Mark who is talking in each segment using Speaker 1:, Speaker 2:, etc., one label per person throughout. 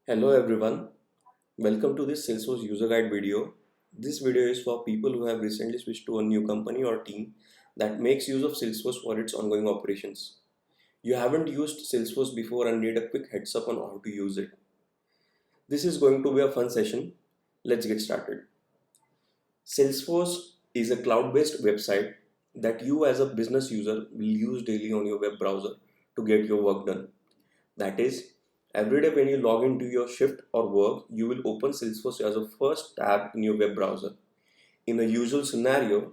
Speaker 1: Hello everyone, welcome to this Salesforce user guide video. This video is for people who have recently switched to a new company or team that makes use of Salesforce for its ongoing operations. You haven't used Salesforce before and need a quick heads up on how to use it. This is going to be a fun session. Let's get started. Salesforce is a cloud-based website that you as a business user will use daily on your web browser to get your work done. That is, every day when you log into your shift or work, you will open Salesforce as a first tab in your web browser. In a usual scenario,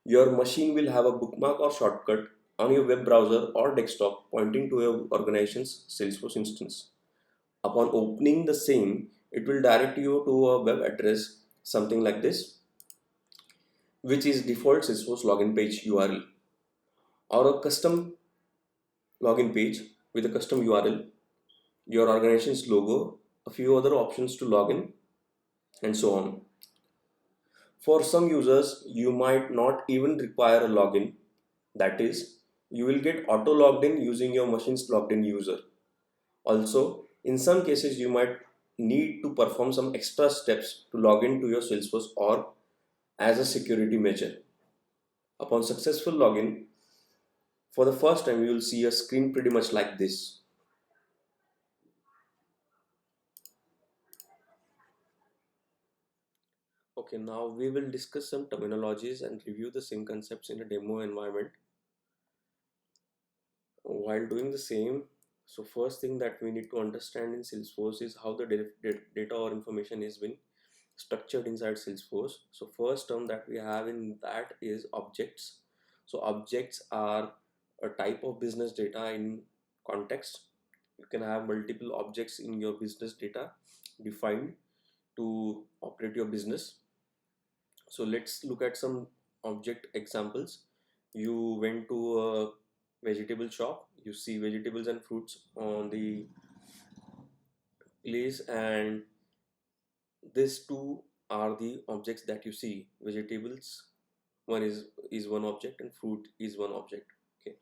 Speaker 1: your machine will have a bookmark or shortcut on your web browser or desktop pointing to your organization's Salesforce instance. Upon opening the same, it will direct you to a web address, something like this, which is default Salesforce login page URL, or a custom login page with a custom URL, your organization's logo, a few other options to log in, and so on. For some users, you might not even require a login. That is, you will get auto logged in using your machine's logged in user. Also, in some cases, you might need to perform some extra steps to log into your Salesforce or as a security measure. Upon successful login, for the first time, you will see a screen pretty much like this. Okay, now we will discuss some terminologies and review the same concepts in a demo environment. While doing the same, so first thing that we need to understand in Salesforce is how the data or information is been structured inside Salesforce. So first term that we have in that is objects. So objects are a type of business data in context. You can have multiple objects in your business data defined to operate your business. So let's look at some object examples. You went to a vegetable shop, you see vegetables and fruits on the place, and these two are the objects that you see. Vegetables one is one object and fruit is one object. Okay,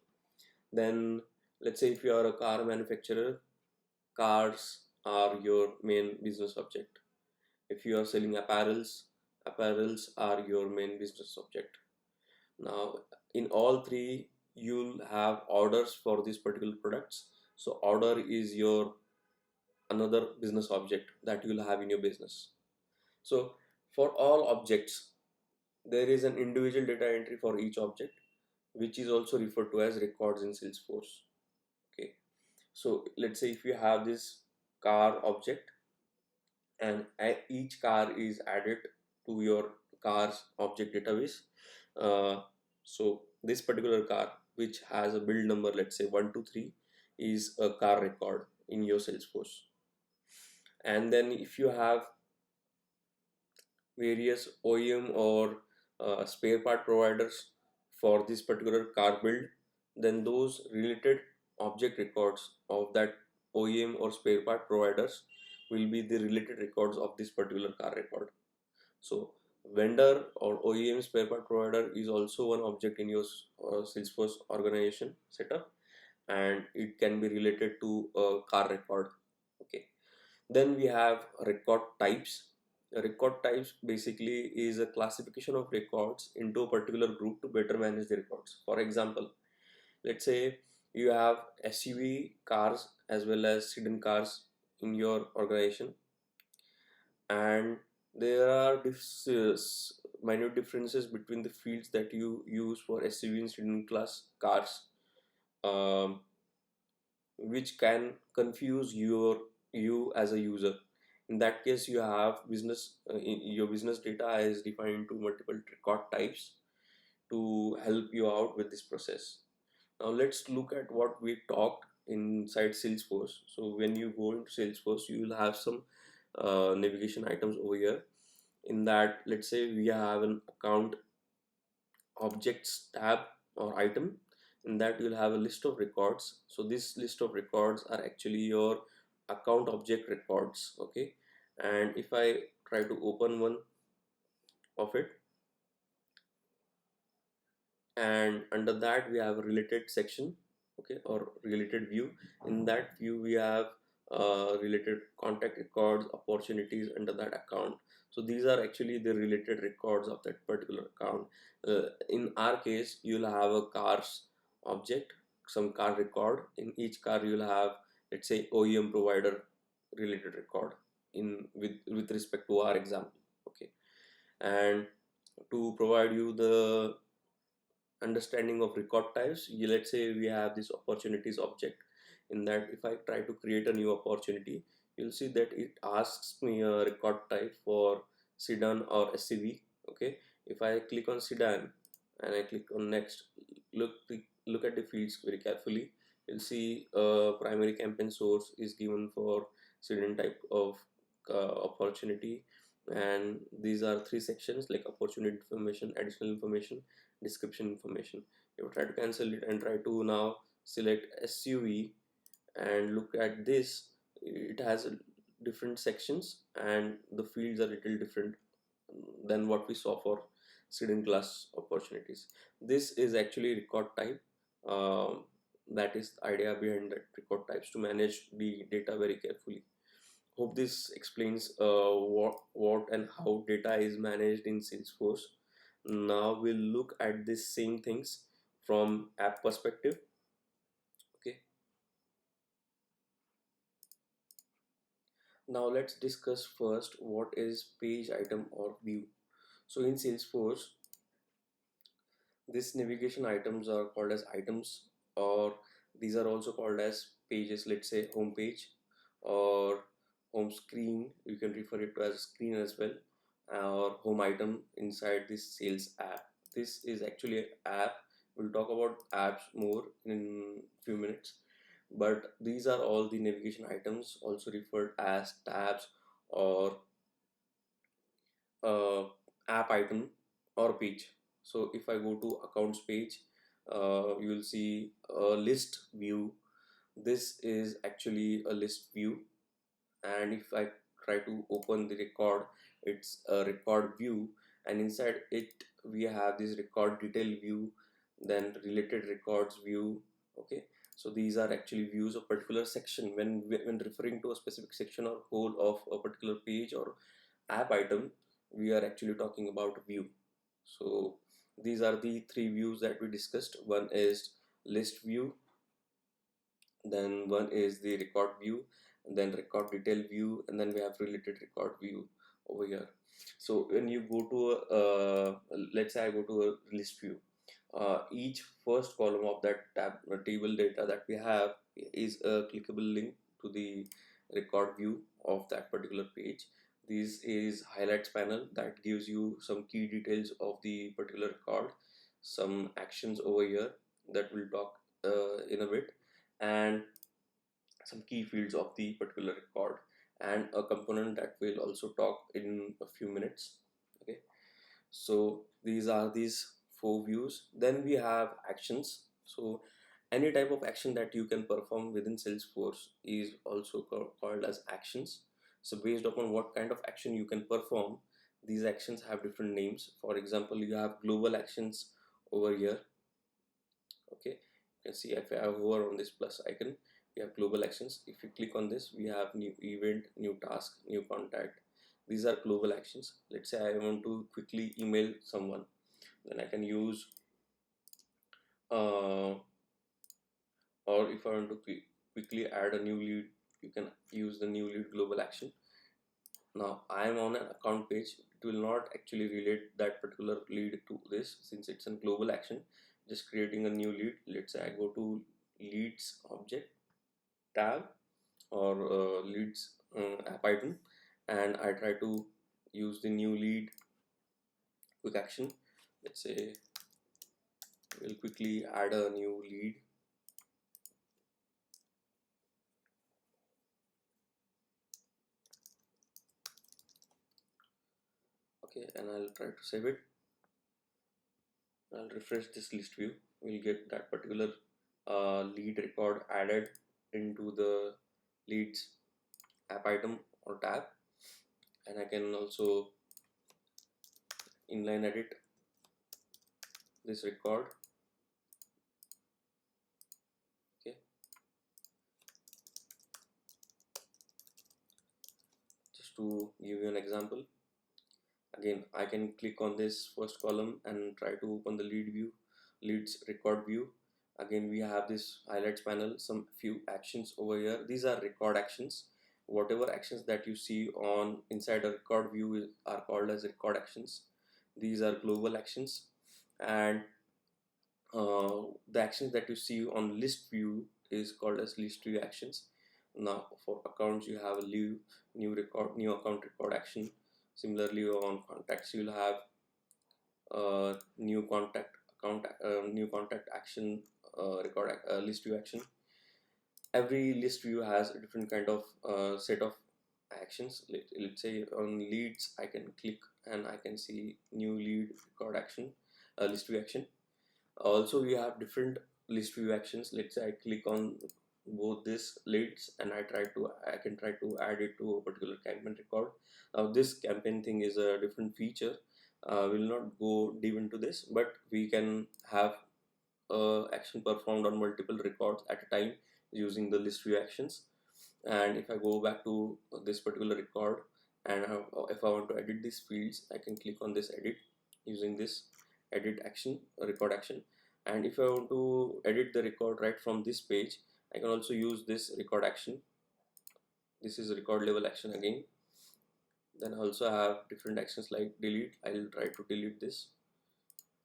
Speaker 1: then let's say if you are a car manufacturer, cars are your main business object. If you are selling apparels are your main business object. Now in all three you'll have orders for these particular products. So order is your another business object that you'll have in your business. So for all objects there is an individual data entry for each object, which is also referred to as records in Salesforce. Okay, so let's say if you have this car object and each car is added to your car's object database. So this particular car which has a build number, let's say 123, is a car record in your Salesforce. And then if you have various OEM or spare part providers for this particular car build, then those related object records of that OEM or spare part providers will be the related records of this particular car record. So vendor or OEM spare part provider is also one object in your Salesforce organization setup, and it can be related to a car record. Okay, then we have record types. Record types basically is a classification of records into a particular group to better manage the records. For example, let's say you have SUV cars as well as sedan cars in your organization, and there are minute differences between the fields that you use for SUV and sedan class cars, um, which can confuse you as a user. In that case, you have your business data is defined into multiple record types to help you out with this process. Now let's look at what we talked inside Salesforce. So when you go into Salesforce, you will have some navigation items over here. In that, let's say we have an account objects tab or item. In that you'll have a list of records. So this list of records are actually your account object records. Okay, and if I try to open one of it, and under that we have a related section, okay, or related view. In that view we have related contact records, opportunities under that account. So these are actually the related records of that particular account. In our case, you'll have a cars object, some car record. In each car, you'll have, let's say, OEM provider related record in with respect to our example. Okay, and to provide you the understanding of record types, let's say we have this opportunities object. In that, if I try to create a new opportunity, you'll see that it asks me a record type for sedan or SUV. Okay, if I click on sedan and I click on next, look at the fields very carefully. You'll see primary campaign source is given for sedan type of opportunity, and these are three sections like opportunity information, additional information, description information. You try to cancel it and try to now select SUV and look at this. It has different sections and the fields are little different than what we saw for sedan class opportunities. This is actually record type. That is the idea behind that record types, to manage the data very carefully. Hope this explains what and how data is managed in Salesforce. Now we'll look at these same things from app perspective. Okay. Now let's discuss first what is page item or view. So in Salesforce, these navigation items are called as items, or these are also called as pages. Let's say home page or home screen. You can refer it to as screen as well, or home item inside this sales app. This is actually an app. We'll talk about apps more in few minutes, but these are all the navigation items, also referred as tabs or uh, app item or page. So if I go to accounts page, you will see a list view. This is actually a list view, and if I try to open the record, it's a record view, and inside it we have this record detail view, then related records view. Okay, so these are actually views of particular section. When referring to a specific section or whole of a particular page or app item, we are actually talking about view. So these are the three views that we discussed. One is list view, then one is the record view, and then record detail view, and then we have related record view over here. So when you go to let's say I go to a list view, each first column of that table data that we have is a clickable link to the record view of that particular page. This is highlights panel that gives you some key details of the particular record, some actions over here that we'll talk in a bit, and some key fields of the particular record, and a component that we'll also talk in a few minutes. Okay, so these are these four views. Then we have actions. So any type of action that you can perform within Salesforce is also called as actions. So based upon what kind of action you can perform, these actions have different names. For example, you have global actions over here. Okay, you can see if I hover on this plus icon, we have global actions. If you click on this, we have new event, new task, new contact. These are global actions. Let's say I want to quickly email someone, then I can use or if I want to quickly add a new lead, you can use the new lead global action. Now I am on an account page. It will not actually relate that particular lead to this since it's a global action. Just creating a new lead. Let's say I go to leads object tab or leads app item, and I try to use the new lead quick action. Let's say we'll quickly add a new lead. Okay, and I'll try to save it. I'll refresh this list view. We'll get that particular lead record added into the leads app item or tab, and I can also inline edit this record. Okay, to give you an example, again I can click on this first column and try to open the leads record view. Again we have this highlights panel, some few actions over here. These are record actions. Whatever actions that you see on inside a record view are called as record actions. These are global actions. And the actions that you see on list view is called as list view actions. Now for accounts you have a new account record action. Similarly on contacts you'll have new contact account new contact action, list view action. Every list view has a different kind of set of actions. Let's say on leads I can click and I can see new lead record action, list view action. Also we have different list view actions. Let's say I click on both these leads and I can try to add it to a particular campaign record. Now this campaign thing is a different feature. We'll not go deep into this, but we can have action performed on multiple records at a time using the list view actions. And if I go back to this particular record and if I want to edit these fields, I can click on this edit using this edit action, record action. And if I want to edit the record right from this page, I can also use this record action. This is record level action again. Then I also have different actions like delete. I'll try to delete this.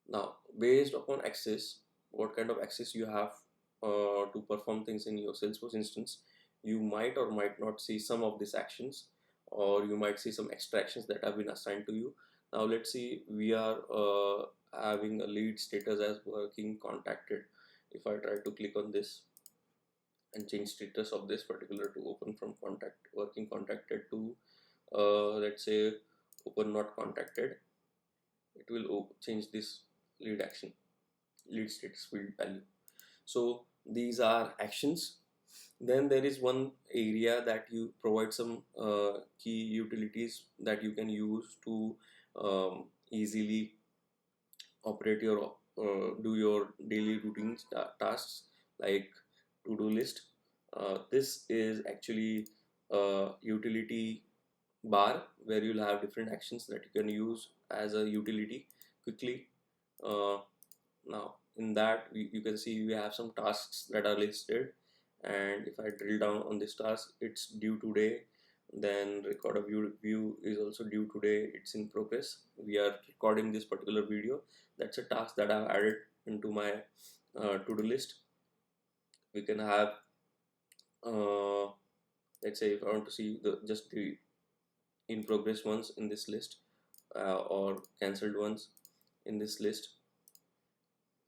Speaker 1: Now based upon access, what kind of access you have to perform things in your Salesforce instance, you might or might not see some of these actions, or you might see some extra actions that have been assigned to you. Now let's see, we are having a lead status as working contacted. If I try to click on this and change status of this particular to open from contact working contacted to let's say open not contacted, it will change this lead action, lead status field value. So these are actions. Then there is one area that you provide some key utilities that you can use to easily operate your do your daily routines tasks like to-do list. This is actually a utility bar where you'll have different actions that you can use as a utility quickly. uh, Now in that you can see we have some tasks that are listed, and if I drill down on this task, it's due today. Then record a view is also due today, it's in progress. We are recording this particular video. That's a task that I've added into my to-do list. We can have uh, let's say if I want to see just the in progress ones in this list, or cancelled ones in this list.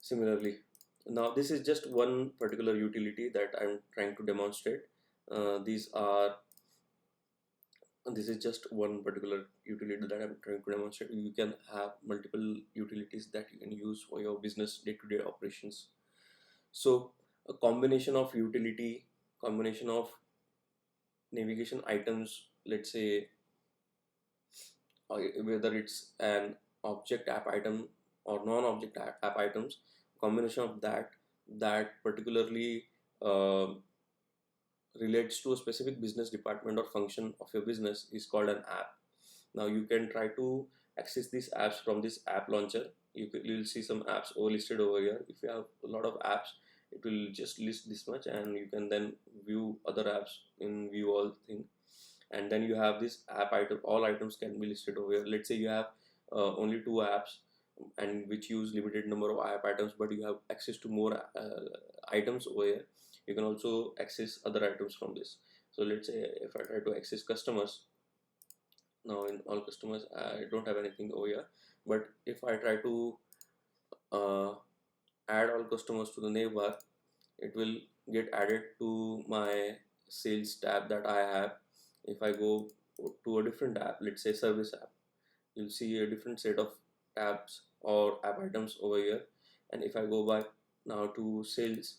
Speaker 1: Similarly, now this is just one particular utility that I'm trying to demonstrate. These are this is just one particular utility that I'm trying to demonstrate. You can have multiple utilities that you can use for your business day-to-day operations. So a combination of utility, combination of navigation items, let's say whether it's an object app item or non-object app items, combination of that particularly uh, relates to a specific business department or function of your business is called an app. Now you can try to access these apps from this app launcher. You'll see some apps listed over here. If you have a lot of apps, it will just list this much, and you can then view other apps in view all thing. And then you have this app item, all items can be listed over here. Let's say you have only two apps and which use limited number of app items, but you have access to more items over here. You can also access other items from this. So let's say if I try to access customers, now in all customers I don't have anything over here, but if I try to uh, add all customers to the navbar, it will get added to my sales tab that I have. If I go to a different app, let's say service app, you'll see a different set of tabs or app items over here. And if I go back now to sales,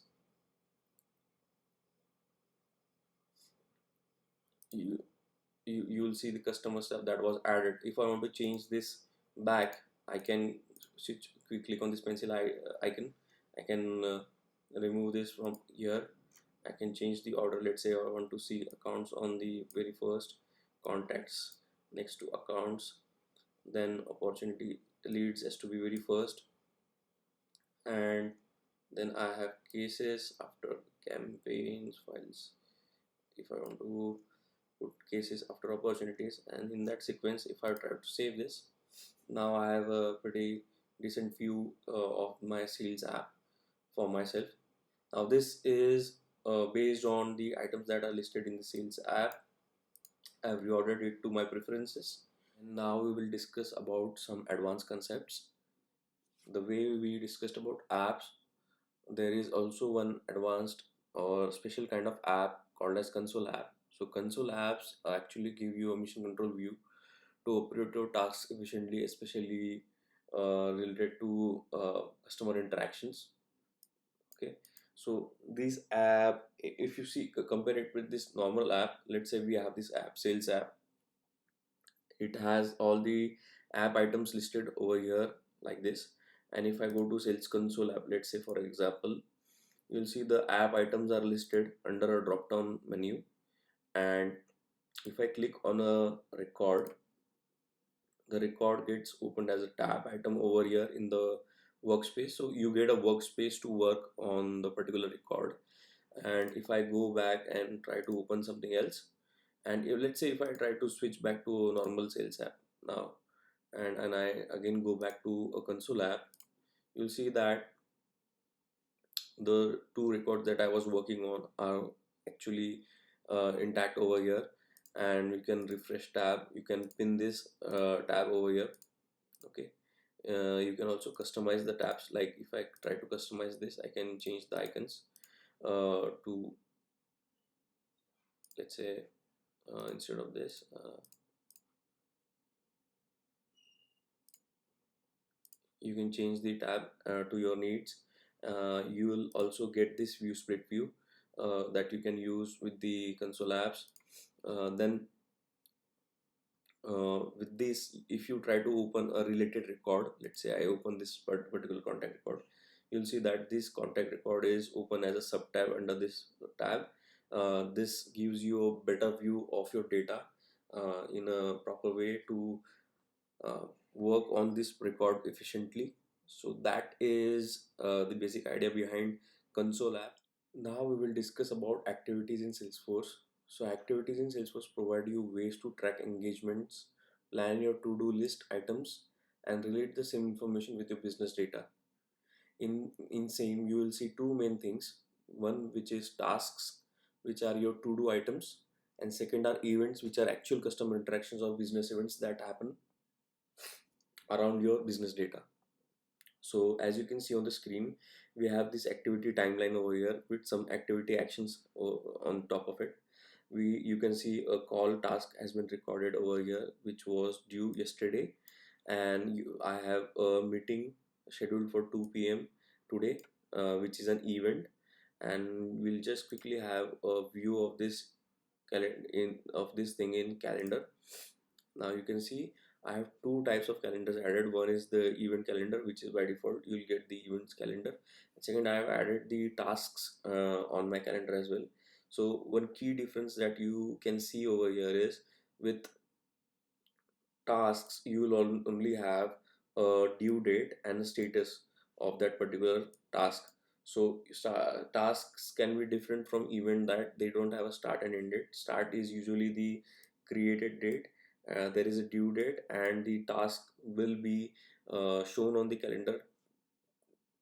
Speaker 1: you'll see the customer stuff that was added. If I want to change this back, I can switch click on this pencil icon. I can remove this from here. I can change the order. Let's say I want to see accounts on the very first contacts next to accounts, then opportunity leads has to be very first, and then I have cases after campaigns files. If I want to put cases after opportunities, and in that sequence, if I try to save this, now I have a pretty decent view of my sales app for myself. Now this is based on the items that are listed in the sales app. I have reordered it to my preferences. And now we will discuss about some advanced concepts. The way we discussed about apps, there is also one advanced or special kind of app called as console app. So console apps actually give you a mission control view to operate your tasks efficiently, especially related to customer interactions. Okay, so this app, if you see, compare it with this normal app. Let's say we have this app, sales app. It has all the app items listed over here like this. And if I go to sales console app, let's say for example, you'll see the app items are listed under a drop down menu. And if I click on a record, the record gets opened as a tab item over here in the workspace. So you get a workspace to work on the particular record. And if I go back and try to open something else, and let's say if I try to switch back to a normal sales app now, and I again go back to a console app, you'll see that the two records that I was working on are actually intact over here. And you can refresh tab, you can pin this tab over here. Okay, you can also customize the tabs. Like if I try to customize this, I can change the icons to, let's say, instead of this, you can change the tab to your needs. You will also get this view split view that you can use with the console apps. Then with this, if you try to open a related record, let's say I open this particular contact record, you'll see that this contact record is open as a sub tab under this tab. This gives you a better view of your data in a proper way to uh, work on this record efficiently. So that is the basic idea behind console app. Now we will discuss about activities in Salesforce. So activities in Salesforce provide you ways to track engagements, plan your to-do list items, and relate the same information with your business data. In same, you will see two main things. One which is tasks, which are your to-do items, and second are events, which are actual customer interactions or business events that happen around your business data. So as you can see on the screen, we have this activity timeline over here with some activity actions on top of it. You can see a call task has been recorded over here, which was due yesterday, and I have a meeting scheduled for 2 p.m. today, which is an event. And we'll just quickly have a view of this thing in calendar. Now you can see I have two types of calendars added. One is the event calendar, which is by default you'll get the events calendar. And second, I have added the tasks on my calendar as well. So one key difference that you can see over here is with tasks you will only have a due date and a status of that particular task. So tasks can be different from event, that they don't have a start and end date. Start is usually the created date, there is a due date, and the task will be shown on the calendar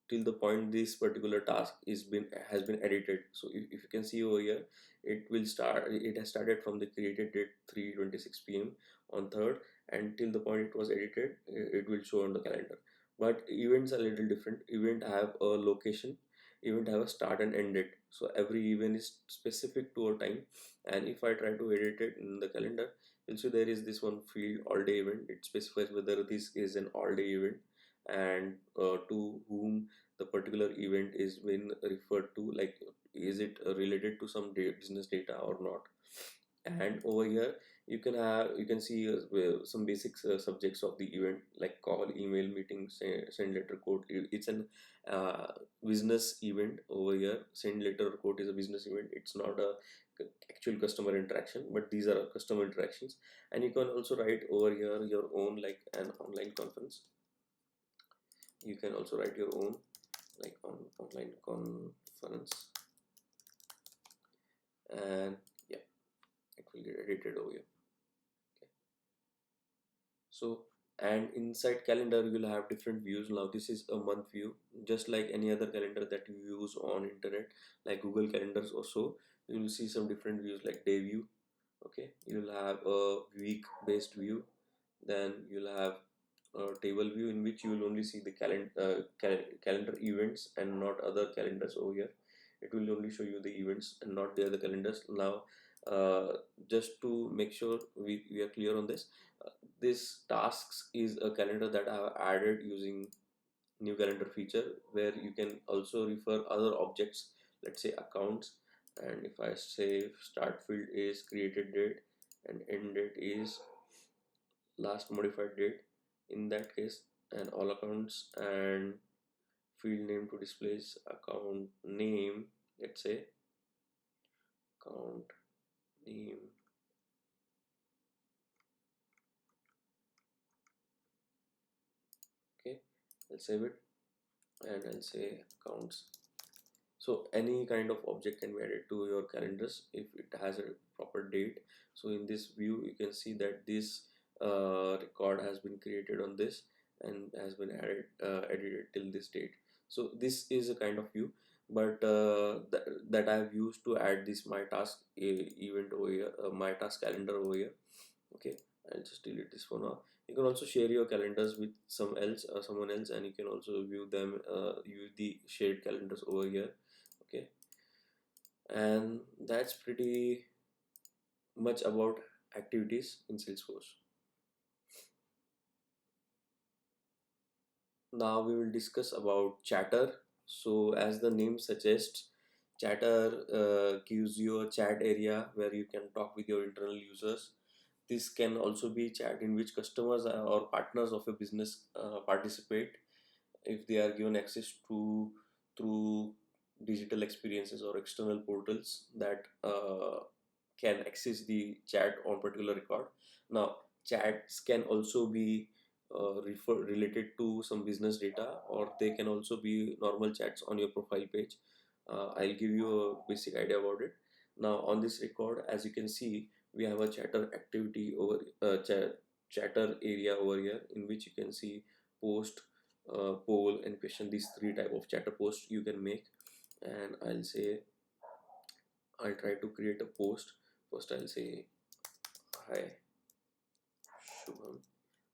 Speaker 1: till the point this particular task is been has been edited. So if you can see over here, it has started from the created date 3:26 p.m. on 3rd, and till the point it was edited, it will show on the calendar. But events are a little different. Event have a location, event have a start and end date. So every event is specific to a time. And if I try to edit it in the calendar, you'll see there is this one field, all day event. It specifies whether this is an all day event and to whom the particular event is been referred to, like is it related to some business data or not. And over here you can see some basic subjects of the event, like call, email, meeting, send letter, quote. It's an uh, business event over here. Send letter quote is a business event, it's not a actual customer interaction, but these are customer interactions. And you can also write over here your own, like an online conference. You can also write your own, like on online conference, and yeah, it will get edited over here. Okay. So, and inside calendar you'll have different views. Now this is a month view, just like any other calendar that you use on internet, like Google calendars or so. You will see some different views like day view. Okay, you'll have a week based view. Then you'll have a table view in which you will only see the calendar events and not other calendars over here. It will only show you the events and not the other calendars. Now, just to make sure we are clear on this, this tasks is a calendar that I have added using new calendar feature, where you can also refer other objects, let's say accounts. And if I say start field is created date and end date is last modified date, in that case, and all accounts, and field name to displays account name, let's say account name. Okay, I'll save it and I'll say accounts. So any kind of object can be added to your calendars if it has a proper date. So in this view you can see that this record has been created on this and has been edited till this date. So this is a kind of view, but that I have used to add this my task event over here, my task calendar over here. Okay, I'll just delete this for now. You can also share your calendars with someone else, and you can also view them, use the shared calendars over here. Okay, and that's pretty much about activities in Salesforce. Now we will discuss about chatter. So as the name suggests, chatter gives you a chat area where you can talk with your internal users. This can also be chat in which customers or partners of a business participate if they are given access to through digital experiences or external portals that can access the chat on particular record. Now, chats can also be related to some business data, or they can also be normal chats on your profile page. I'll give you a basic idea about it. Now, on this record, as you can see, we have a chatter activity over chatter area over here, in which you can see post, poll, and question. These three type of chatter posts you can make. And I'll try to create a post. First, I'll say hi Shubham.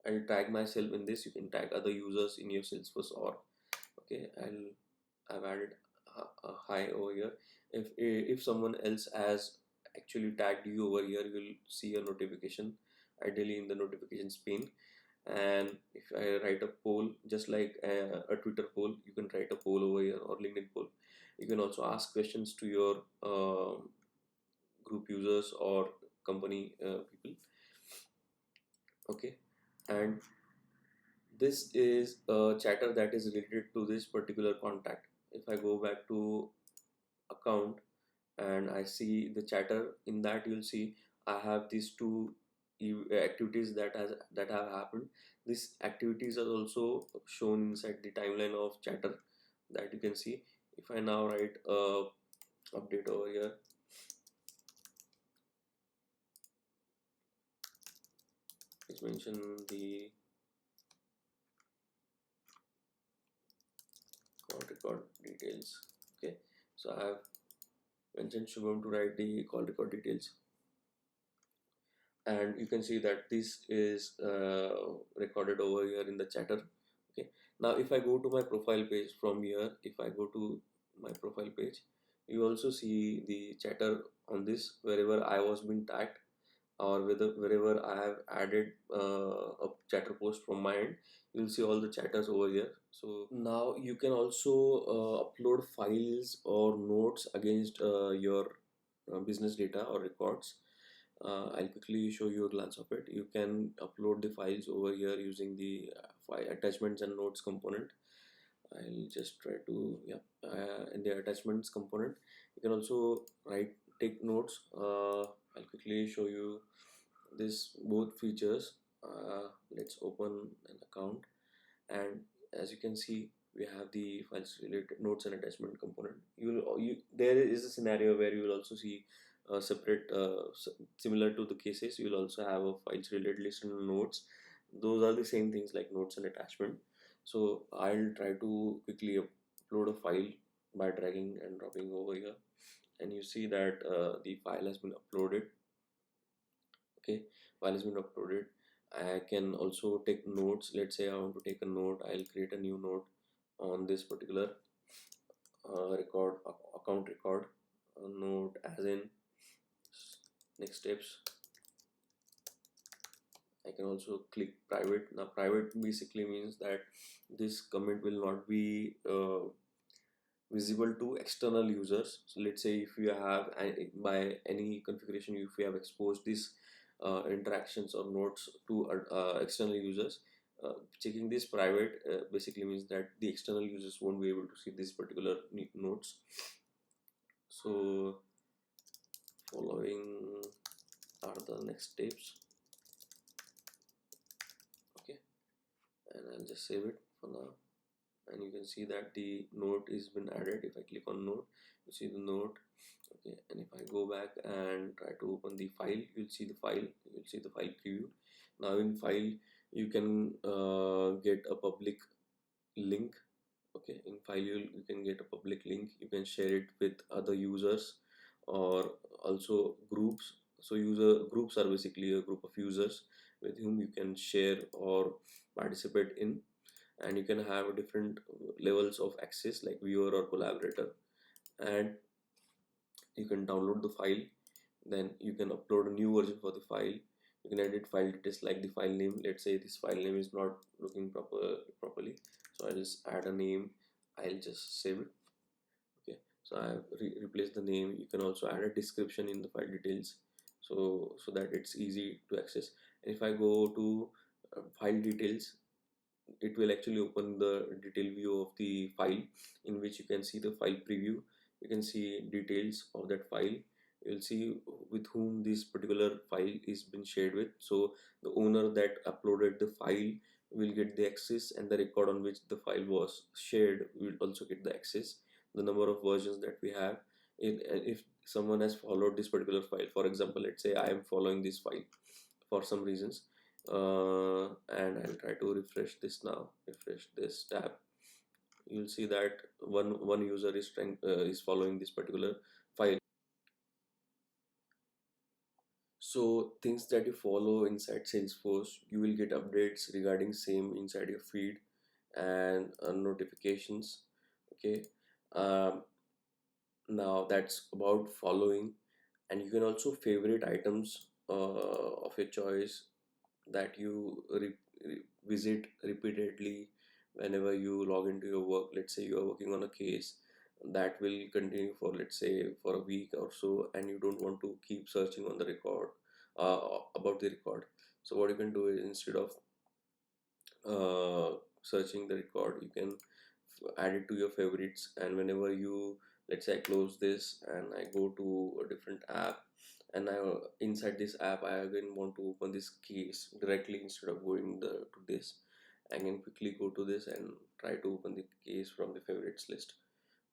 Speaker 1: I'll tag myself in this. You can tag other users in your Salesforce, or okay, I've added a hi over here. If someone else has actually tagged you over here, you'll see a notification, ideally in the notifications pane. And if I write a poll, just like a Twitter poll, you can write a poll over here, or LinkedIn poll. You can also ask questions to your group users or company people. Okay, and this is a chatter that is related to this particular contact. If I go back to account and I see the chatter, in that you'll see I have these two activities that have happened. These activities are also shown inside the timeline of chatter that you can see. If I now write a update over here, let's mention the call record details. Okay, so I have mentioned Shubham to write the call record details, and you can see that this is recorded over here in the chatter. Okay, now if I go to my profile page from here, if I go to my profile page, you also see the chatter on this wherever I was being tagged, or wherever I have added a chatter post from my end. You'll see all the chatters over here. So now you can also upload files or notes against your business data or records. I'll quickly show you a glance of it. You can upload the files over here using the file attachments and notes component. I'll just try to, yeah, in the attachments component, you can also write take notes, I'll quickly show you this both features. Let's open an account, and as you can see, we have the files related notes and attachment component. There is a scenario where you will also see separate, similar to the cases, you will also have a files related list and notes. Those are the same things like notes and attachment. So I'll try to quickly upload a file by dragging and dropping over here, and you see that the file has been uploaded. Okay, file has been uploaded. I can also take notes. Let's say I want to take a note, I'll create a new note on this particular record, account record, note as in next steps. I can also click private. Now private basically means that this comment will not be visible to external users. So let's say if you have by any configuration, if you have exposed these interactions or notes to external users, checking this private basically means that the external users won't be able to see these particular notes. So following are the next steps. Okay, and I'll just save it for now, and you can see that the note is been added. If I click on note, you see the note. Okay, and if I go back and try to open the file, you'll see the file, you'll see the file preview. Now in file you can get a public link. Okay, in file you can get a public link, you can share it with other users or also groups. So user groups are basically a group of users with whom you can share or participate in, and you can have different levels of access like viewer or collaborator. And you can download the file, then you can upload a new version for the file. You can edit file details like the file name. Let's say this file name is not looking properly, so I'll just add a name, I'll just save it. Okay, so I have replaced the name. You can also add a description in the file details, so that it's easy to access. And if I go to file details, it will actually open the detail view of the file, in which you can see the file preview. You can see details of that file. You'll see with whom this particular file is been shared with. So the owner that uploaded the file will get the access, and the record on which the file was shared will also get the access. The number of versions that we have, if someone has followed this particular file, for example, let's say I am following this file for some reasons, and I'll try to refresh this now, refresh this tab. You'll see that one user is following this particular file. So things that you follow inside Salesforce, you will get updates regarding same inside your feed, and notifications. Okay, um, now that's about following. And you can also favorite items of your choice that you visit repeatedly whenever you log into your work. Let's say you are working on a case that will continue for, let's say, for a week or so, and you don't want to keep searching on the record, about the record. So what you can do is, instead of searching the record, you can add it to your favorites. And whenever you, let's say I close this and I go to a different app, and I inside this app I again want to open this case directly, instead of going to this, I can quickly go to this and try to open the case from the favorites list.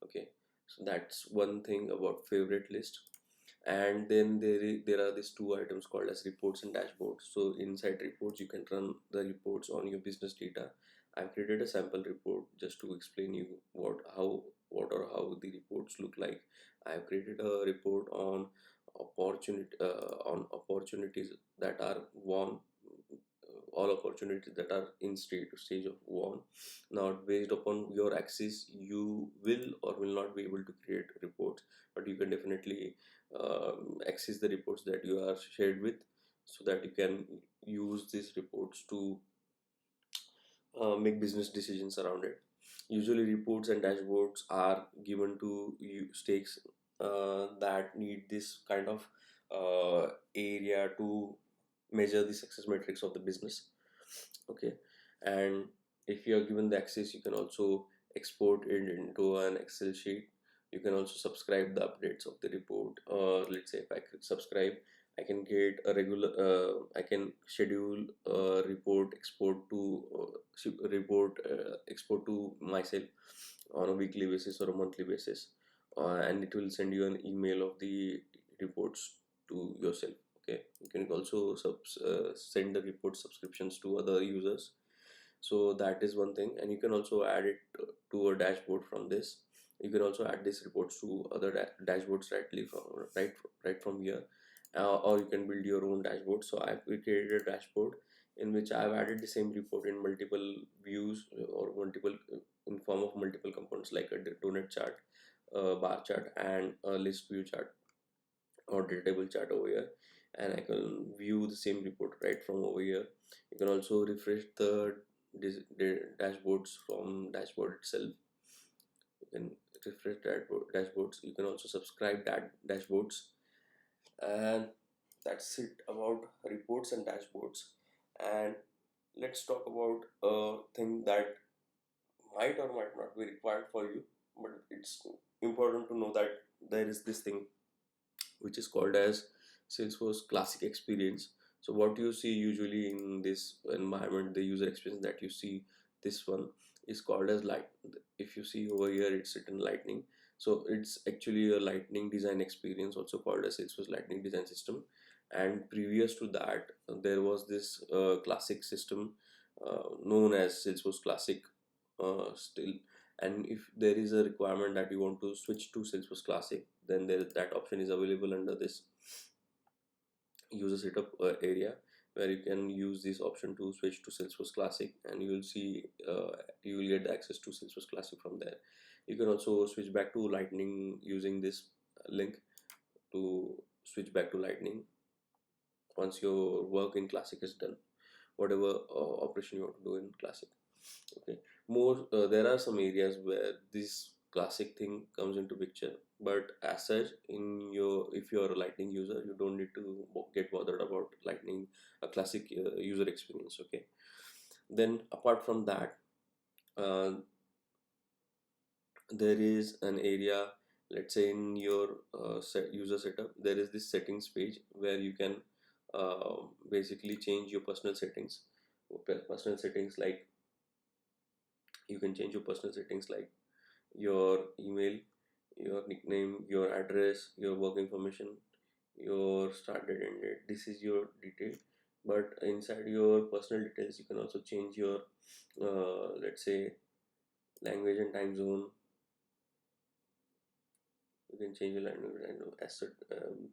Speaker 1: Okay, so that's one thing about favorite list. And then there are these two items called as reports and dashboards. So inside reports, you can run the reports on your business data. I've created a sample report just to explain you what or how the reports look like. I've created a report on opportunities that are won, all opportunities that are in stage of won. Now based upon your access, you will or will not be able to create reports, but you can definitely access the reports that you are shared with, so that you can use these reports to make business decisions around it. Usually reports and dashboards are given to you stakes that need this kind of area to measure the success metrics of the business. Okay, and if you are given the access, you can also export it into an Excel sheet, You can also subscribe the updates of the report. Let's say if I could subscribe, I can get a regular, I can schedule a report export to report export to myself on a weekly basis or a monthly basis, and it will send you an email of the reports to yourself. Okay, you can also send the report subscriptions to other users. So that is one thing, and you can also add it to a dashboard from this. You can also add these reports to other dashboards directly from right from here, or you can build your own dashboard. So I've created a dashboard in which I've added the same report in multiple views, or multiple in form of multiple components, like a donut chart, a bar chart, and a list view chart or table chart over here, and I can view the same report right from over here. You can also refresh the dashboards from dashboard itself. You can refresh dashboards. You can also subscribe that dashboards, and that's it about reports and dashboards. And let's talk about a thing that might or might not be required for you, but it's important to know that there is this thing which is called as Salesforce Classic Experience. So what you see usually in this environment, the user experience that you see, this one is called as light. If you see over here, it's written Lightning. So it's actually a Lightning design experience, also called as Salesforce Lightning Design System. And previous to that, there was this classic system known as Salesforce Classic still. And if there is a requirement that you want to switch to Salesforce Classic, then that option is available under this user setup area, where you can use this option to switch to Salesforce Classic, and you will see you will get access to Salesforce Classic from there. You can also switch back to Lightning using this link to switch back to Lightning once your work in Classic is done, whatever operation you want to do in Classic. Okay, more there are some areas where this classic thing comes into picture, but as such, in your if you're a Lightning user, you don't need to get bothered about Lightning, a classic user experience. Okay, then apart from that, uh, there is an area, let's say in your user setup, there is this settings page where you can basically change your personal settings. Personal settings like You can change your personal settings like your email, your nickname, your address, your work information, your start date, end date. This is your detail. But inside your personal details, you can also change your, let's say, language and time zone. You can change your language and asset.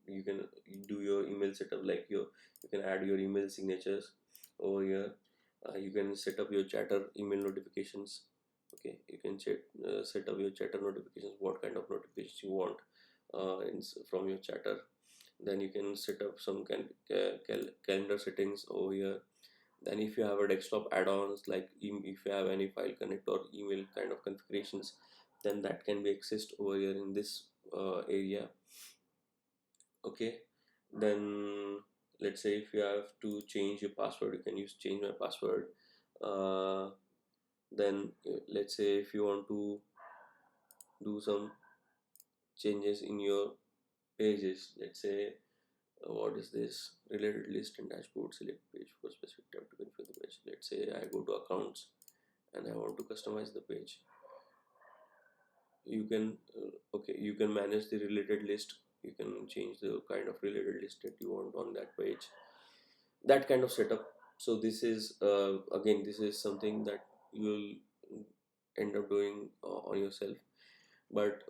Speaker 1: You can do your email setup, like you can add your email signatures over here. You can set up your chatter email notifications. Okay, you can set up your chatter notifications, what kind of notifications you want from your chatter. Then you can set up some calendar settings over here. Then if you have a desktop add-ons, like if you have any file connect or email kind of configurations, then that can be accessed over here in this area. Okay, then let's say if you have to change your password, you can use change my password. Then let's say if you want to do some changes in your pages, let's say what is this related list and dashboard, select page for specific tab to configure the page. Let's say I go to accounts and I want to customize the page. You can okay, you can manage the related list. You can change the kind of related list that you want on that page, that kind of setup. So this is again, this is something that you'll end up doing on yourself. But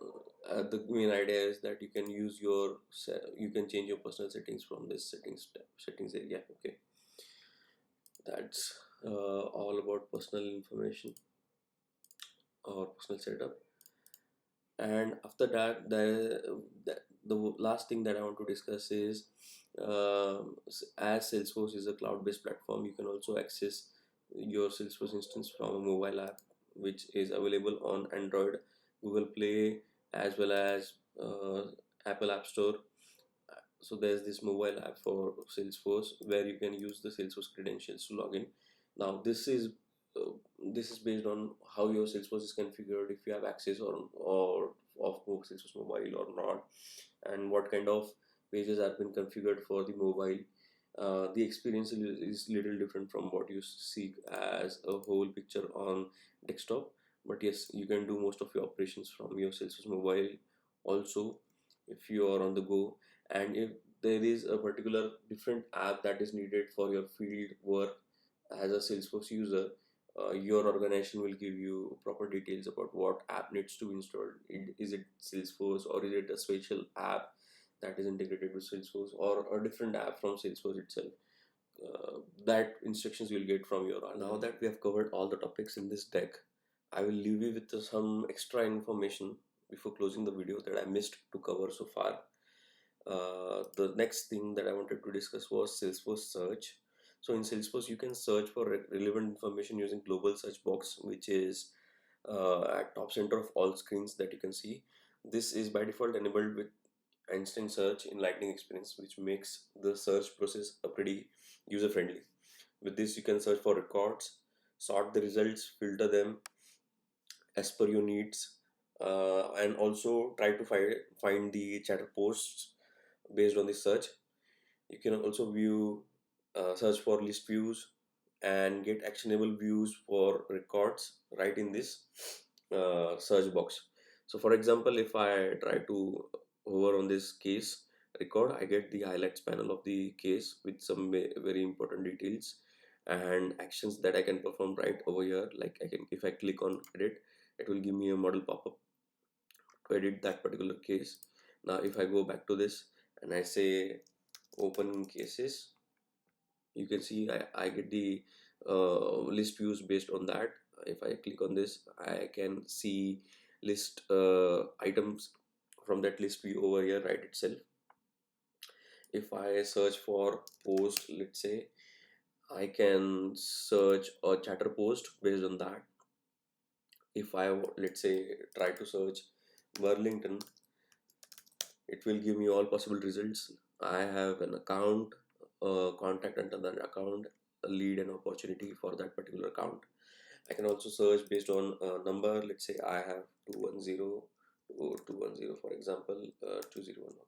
Speaker 1: the main idea is that you can you can change your personal settings from this settings area. Okay, that's all about personal information or personal setup. And after that, the last thing that I want to discuss is, as Salesforce is a cloud-based platform, you can also access your Salesforce instance from a mobile app, which is available on Android, Google Play, as well as Apple App Store. So there's this mobile app for Salesforce where you can use the Salesforce credentials to log in. Now this is based on how your Salesforce is configured, if you have access or of Salesforce mobile or not, and what kind of pages have been configured for the mobile. The experience is little different from what you see as a whole picture on desktop. But yes, you can do most of your operations from your Salesforce mobile also if you are on the go. And if there is a particular different app that is needed for your field work as a Salesforce user, your organization will give you proper details about what app needs to be installed. Is it Salesforce, or is it a special app that is integrated with Salesforce, or a different app from Salesforce itself? That instructions you'll get from your organization. Now that we have covered all the topics in this deck, I will leave you with some extra information before closing the video that I missed to cover so far. The next thing that I wanted to discuss was Salesforce search. So in Salesforce, you can search for relevant information using global search box, which is at top center of all screens that you can see. This is by default enabled with instant search in Lightning experience, which makes the search process a pretty user friendly. With this, you can search for records, sort the results, filter them as per your needs, and also try to find the chatter posts based on the search. You can also search for list views and get actionable views for records right in this search box. So for example, if I try to hover on this case record, I get the highlights panel of the case with some very important details and actions that I can perform right over here. Like if I click on edit, it will give me a model pop-up to edit that particular case. Now if I go back to this and I say open cases, you can see I get the list views based on that. If I click on this, I can see list items from that list view over here right itself. If I search for post, let's say, I can search a chatter post based on that. If I let's say try to search Burlington, it will give me all possible results. I have an account, contact under that account, a lead and opportunity for that particular account. I can also search based on a number. Let's say I have 210 or 210, for example, 201. Okay.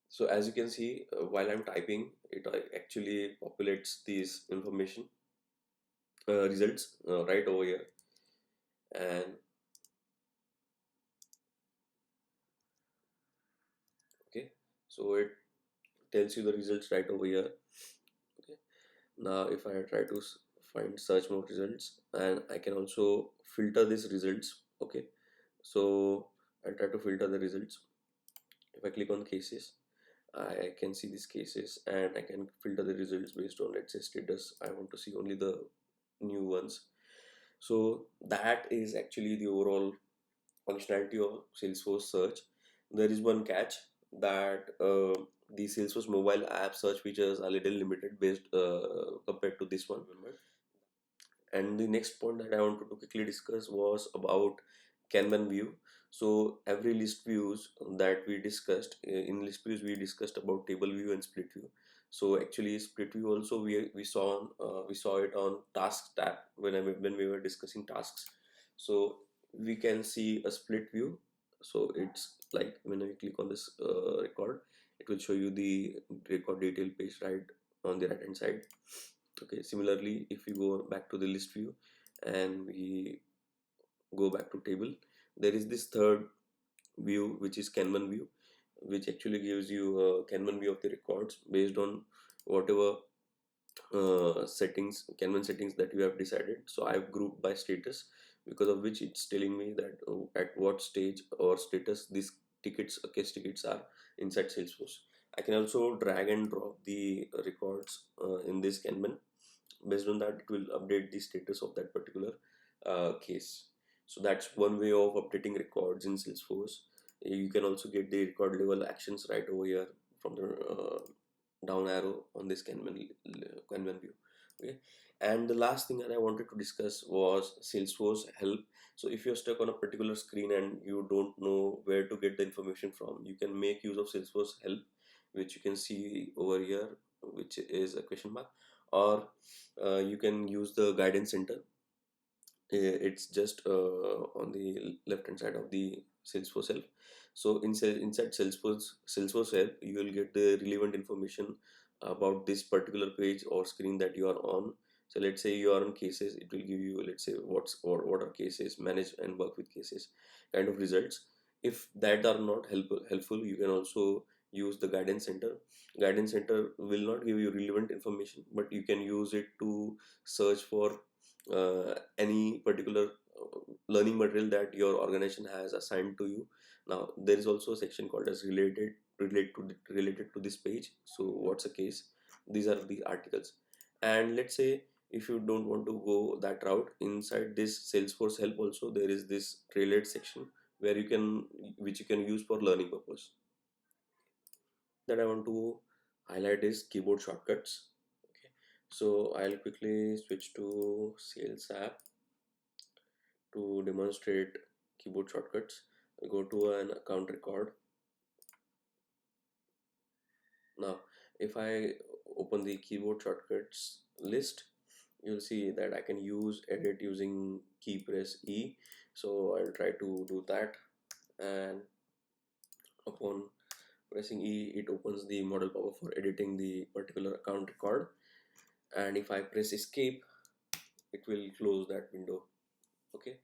Speaker 1: So as you can see, while I'm typing, it actually populates these information results right over here. And okay, so it tells you the results right over here. Okay. Now if I try to find search more results, and I can also filter these results. Okay, so I try to filter the results. If I click on cases, I can see these cases and I can filter the results based on, let's say, status. I want to see only the new ones. So that is actually the overall functionality of Salesforce search. There is one catch that the Salesforce mobile app search features are little limited based compared to this one. Remember? And the next point that I wanted to quickly discuss was about Kanban view. So every list views that we discussed, in list views we discussed about table view and split view. So actually split view also we saw it on task tab when we were discussing tasks. So we can see a split view. So it's like when I click on this record, it will show you the record detail page right on the right hand side. Okay, similarly, if we go back to the list view and we go back to table, there is this third view which is Kanban view, which actually gives you a Kanban view of the records based on whatever Kanban settings that you have decided. So I've grouped by status, because of which it's telling me that at what stage or status these case tickets are inside Salesforce. I can also drag and drop the records in this Kanban. Based on that, it will update the status of that particular case. So that's one way of updating records in Salesforce. You can also get the record level actions right over here from the down arrow on this Kanban view. Okay, and the last thing that I wanted to discuss was Salesforce help. So if you're stuck on a particular screen and you don't know where to get the information from, you can make use of Salesforce help, which you can see over here, which is a question mark, or you can use the guidance center. It's just on the left hand side of the Salesforce help. So inside Salesforce help, you will get the relevant information about this particular page or screen that you are on. So let's say you are on cases, it will give you, let's say, what are cases, manage and work with cases kind of results. If that are not helpful, you can also use the guidance center. Guidance center will not give you relevant information, but you can use it to search for any particular learning material that your organization has assigned to you. Now there is also a section called as related to this page. So what's the case? These are the articles. And let's say if you don't want to go that route, inside this Salesforce help also there is this related section where you can which you can use for learning purpose. That I want to highlight is keyboard shortcuts. Okay, so I'll quickly switch to Sales app to demonstrate keyboard shortcuts. I'll go to an account record. Now, if I open the keyboard shortcuts list, you'll see that I can use edit using key press E. So I'll try to do that, and upon pressing E, it opens the model power for editing the particular account record. And if I press escape, it will close that window. Okay,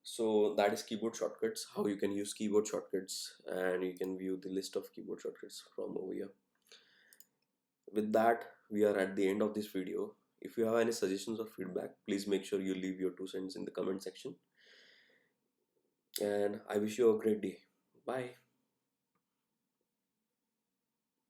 Speaker 1: so that is keyboard shortcuts, how you can use keyboard shortcuts, and you can view the list of keyboard shortcuts from over here. With that, we are at the end of this video. If you have any suggestions or feedback, please make sure you leave your 2 cents in the comment section. And I wish you a great day. Bye.